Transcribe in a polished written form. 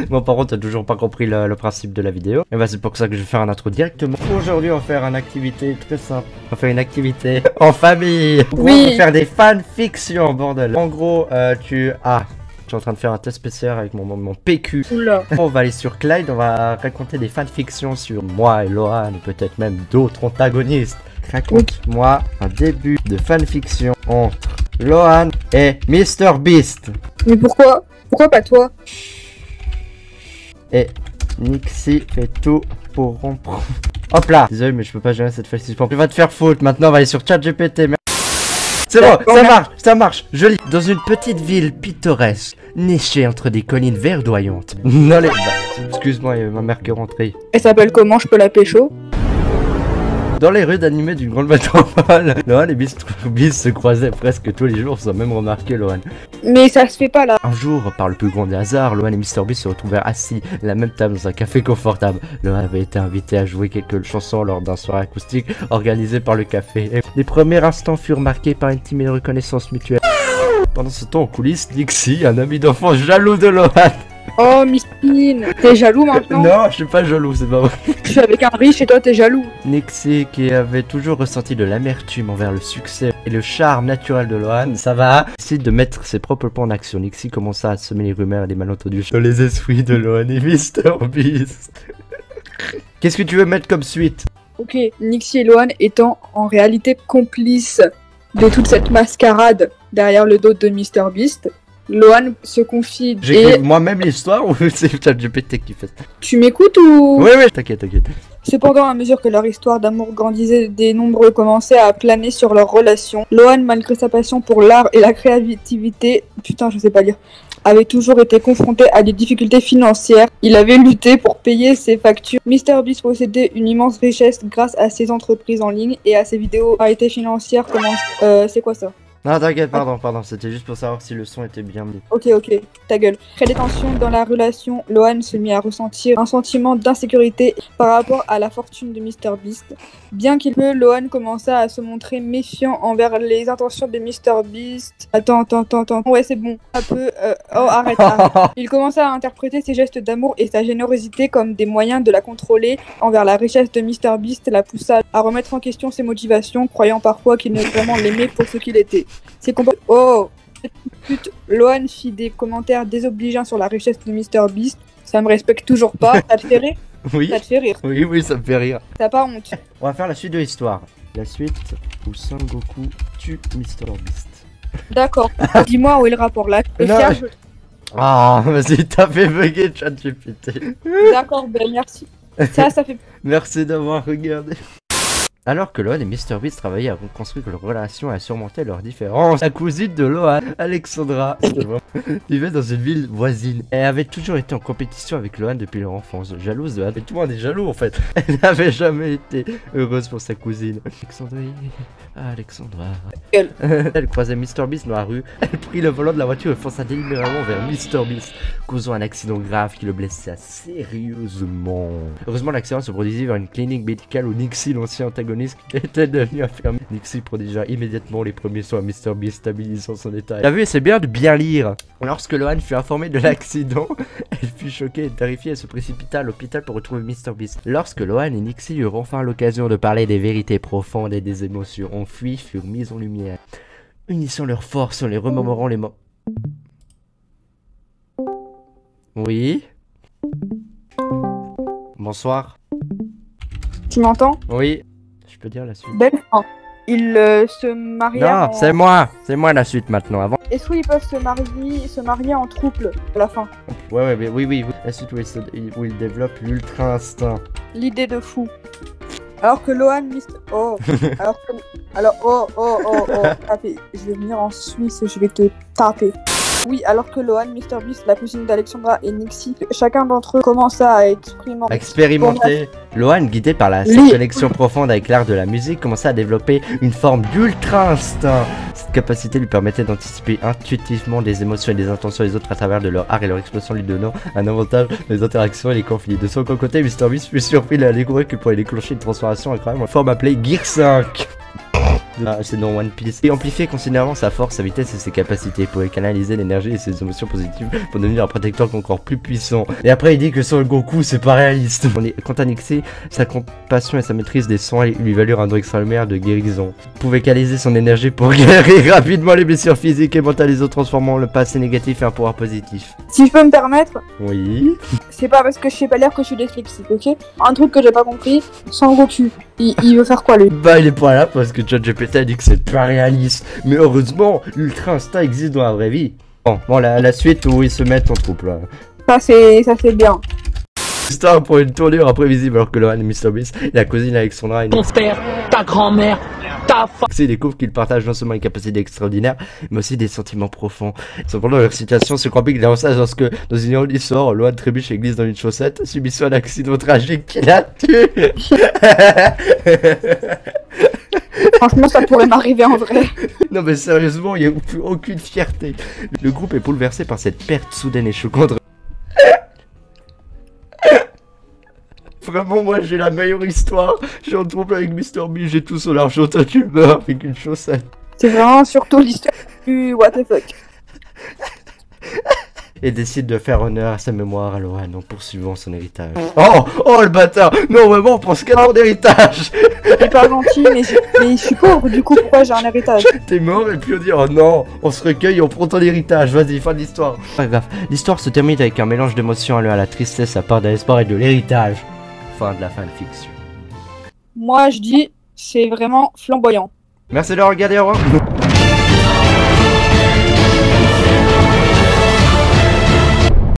Bon, par contre, t'as toujours pas compris le principe de la vidéo. Et bah, c'est pour ça que je vais faire un intro directement. Aujourd'hui, on va faire une activité très simple. On va faire une activité en famille. Oui. On va faire des fanfictions, bordel. En gros, je suis en train de faire un test spécial avec mon PQ. Oula. On va aller sur Clyde, on va raconter des fanfictions sur moi et Lohan, et peut-être même d'autres antagonistes. Raconte-moi un début de fanfiction entre Lohan et Mr Beast. Mais pourquoi? Pourquoi pas toi? Et Nixie fait tout pour rompre. Hop là. Désolé, mais je peux pas gérer cette fanfiction. Tu vas te faire foutre, maintenant on va aller sur ChatGPT. C'est bon, ça marche, joli. Dans une petite ville pittoresque, nichée entre des collines verdoyantes. Non les... Excuse-moi, il y a ma mère qui est rentrée. Elle s'appelle comment? Je peux la pécho? Dans les rues d'animés d'une grande métropole, Lohan et Mr Beast se croisaient presque tous les jours sans même remarquer Lohan. Mais ça se fait pas là. Un jour, par le plus grand des hasards, Lohan et Mr Beast se retrouvèrent assis à la même table dans un café confortable. Lohan avait été invité à jouer quelques chansons lors d'un soirée acoustique organisé par le café. Et les premiers instants furent marqués par une timide reconnaissance mutuelle. Pendant ce temps, en coulisses, Nixie, un ami d'enfance jaloux de Lohan. Oh, Mistine, t'es jaloux maintenant? Non, je suis pas jaloux, c'est pas vrai. Je suis avec un riche et toi t'es jaloux. Nixie, qui avait toujours ressenti de l'amertume envers le succès et le charme naturel de Lohan, ça va, décide de mettre ses propres plans en action. Nixie commença à semer les rumeurs et les malentendus dans les esprits de Lohan et Mr Beast. Qu'est-ce que tu veux mettre comme suite? Ok, Nixie et Lohan étant en réalité complices de toute cette mascarade derrière le dos de Mr Beast, Lohan se confie J'écris moi-même l'histoire ou c'est ChatGPT qui fait ça? Tu m'écoutes ou... Oui, t'inquiète. Cependant, à mesure que leur histoire d'amour grandissait, des nombreux commençaient à planer sur leur relation. Lohan, malgré sa passion pour l'art et la créativité, putain, je sais pas lire, avait toujours été confronté à des difficultés financières. Il avait lutté pour payer ses factures. Mr Beast possédait une immense richesse grâce à ses entreprises en ligne et à ses vidéos variétés financières. C'est quoi ça? Non, t'inquiète, pardon, c'était juste pour savoir si le son était bien mis. Ok, ta gueule. Après des tensions dans la relation, Lohan se mit à ressentir un sentiment d'insécurité par rapport à la fortune de Mr Beast. Bien qu'il peut, Lohan commença à se montrer méfiant envers les intentions de Mr Beast. Attends. Ouais, c'est bon. Un peu... arrête. Il commença à interpréter ses gestes d'amour et sa générosité comme des moyens de la contrôler envers la richesse de Mr Beast, la poussa à remettre en question ses motivations, croyant parfois qu'il ne vraiment l'aimait pour ce qu'il était. Oh, pute. Lohan fit des commentaires désobligeants sur la richesse de Mr Beast. Ça me respecte toujours pas. Ça te fait rire? Oui. Ça te fait rire? Oui, ça me fait rire. T'as pas honte? On va faire la suite de l'histoire. La suite où Son Goku tue Mr Beast. D'accord. Dis-moi où est le rapport là. Ah, vas-y, t'as fait bugger ChatGPT. D'accord, ben merci. Ça fait... Merci d'avoir regardé. Alors que Lohan et Mr Beast travaillaient à reconstruire leur relation et à surmonter leurs différences, la cousine de Lohan, Alexandra, vivait dans une ville voisine. Elle avait toujours été en compétition avec Lohan depuis leur enfance, jalouse de Lohan. Mais tout le monde est jaloux en fait. Elle n'avait jamais été heureuse pour sa cousine. Alexandra. Elle croisait Mr Beast dans la rue. Elle prit le volant de la voiture et fonça délibérément vers Mr Beast, causant un accident grave qui le blessa sérieusement. Heureusement, l'accident se produisit vers une clinique médicale où Nixie, l'ancien antagoniste, qui était devenu infirmier. Nixie prodigea immédiatement les premiers soins à Mr Beast, stabilisant son état. T'as vu, c'est bien de bien lire. Lorsque Lohan fut informé de l'accident, elle fut choquée et terrifiée et se précipita à l'hôpital pour retrouver Mr Beast. Lorsque Lohan et Nixie eurent enfin l'occasion de parler des vérités profondes et des émotions enfuies, furent mises en lumière. Unissant leurs forces en les remémorant les mots. Oui. Bonsoir. Tu m'entends? Oui. Je peux dire la suite. Belle fin. Ils se marièrent. Non, c'est moi la suite maintenant. Avant. Est-ce qu'ils peuvent se marier en couple à la fin? Oui. La suite où il développe l'ultra instinct. L'idée de fou. Alors que Lohan, tapez. Je vais venir en Suisse, je vais te taper. Oui, alors que Lohan, Mr Beast, la cousine d'Alexandra et Nixie, chacun d'entre eux commença à expérimenter. Lohan, guidé par cette connexion profonde avec l'art de la musique, commença à développer une forme d'ultra instinct. Cette capacité lui permettait d'anticiper intuitivement les émotions et les intentions des autres à travers de leur art et leur expression, lui donnant un avantage dans les interactions et les conflits. De son côté, Mr Beast fut surpris de découvrir qu'il pourrait déclencher une transformation incroyable en forme appelée Gear 5. C'est dans One Piece. Et amplifier considérablement sa force, sa vitesse et ses capacités. Il pouvait canaliser l'énergie et ses émotions positives pour devenir un protecteur encore plus puissant. Et après il dit que Son Goku c'est pas réaliste. Quant à Nixie, sa compassion et sa maîtrise des soins lui valurent un don extraordinaire de guérison. Il pouvait canaliser son énergie pour guérir rapidement les blessures physiques et mentales, transformant le passé négatif et un pouvoir positif. Si je peux me permettre, Oui. c'est pas parce que je sais pas lire que je suis dyslexique, ok? Un truc que j'ai pas compris, Son Goku, il veut faire quoi lui? Bah il est pas là parce que ChatGPT a dit que c'est pas réaliste. Mais heureusement, l'Ultra Instinct existe dans la vraie vie. Bon la suite où ils se mettent en troupe là. Ça c'est bien. L'histoire prend une tournure imprévisible alors que Lohan et MrBeast et la cousine Alexandra et Ton père, ta grand-mère, ta femme. Ils découvrent qu'ils partagent non seulement une capacité extraordinaire, mais aussi des sentiments profonds. Cependant, leur situation se complique davantage lorsque, dans une ironie sort, Lohan trébuche et glisse dans une chaussette, subissant un accident tragique qui la tue. Franchement, ça pourrait m'arriver en vrai. Non mais sérieusement, il n'y a plus aucune fierté. Le groupe est bouleversé par cette perte soudaine et choquante. Vraiment, moi j'ai la meilleure histoire. Je suis en trouble avec MrBeast, j'ai tout son argent, toi tu meurs avec une chaussette. C'est vraiment surtout l'histoire du what the fuck. Et décide de faire honneur à sa mémoire à Lohan en poursuivant son héritage. Oh le bâtard. Non vraiment, on pense qu'à ton héritage. C'est pas gentil, mais je suis pauvre, du coup pourquoi j'ai un héritage? T'es mort et puis on dit oh non, on se recueille et on prend ton héritage. Vas-y, fin de l'histoire. Pas grave, l'histoire se termine avec un mélange d'émotions allant à la tristesse, à part de l'espoir et de l'héritage. Fin de la fanfiction. Moi je dis, c'est vraiment flamboyant. Merci de regarder, au revoir.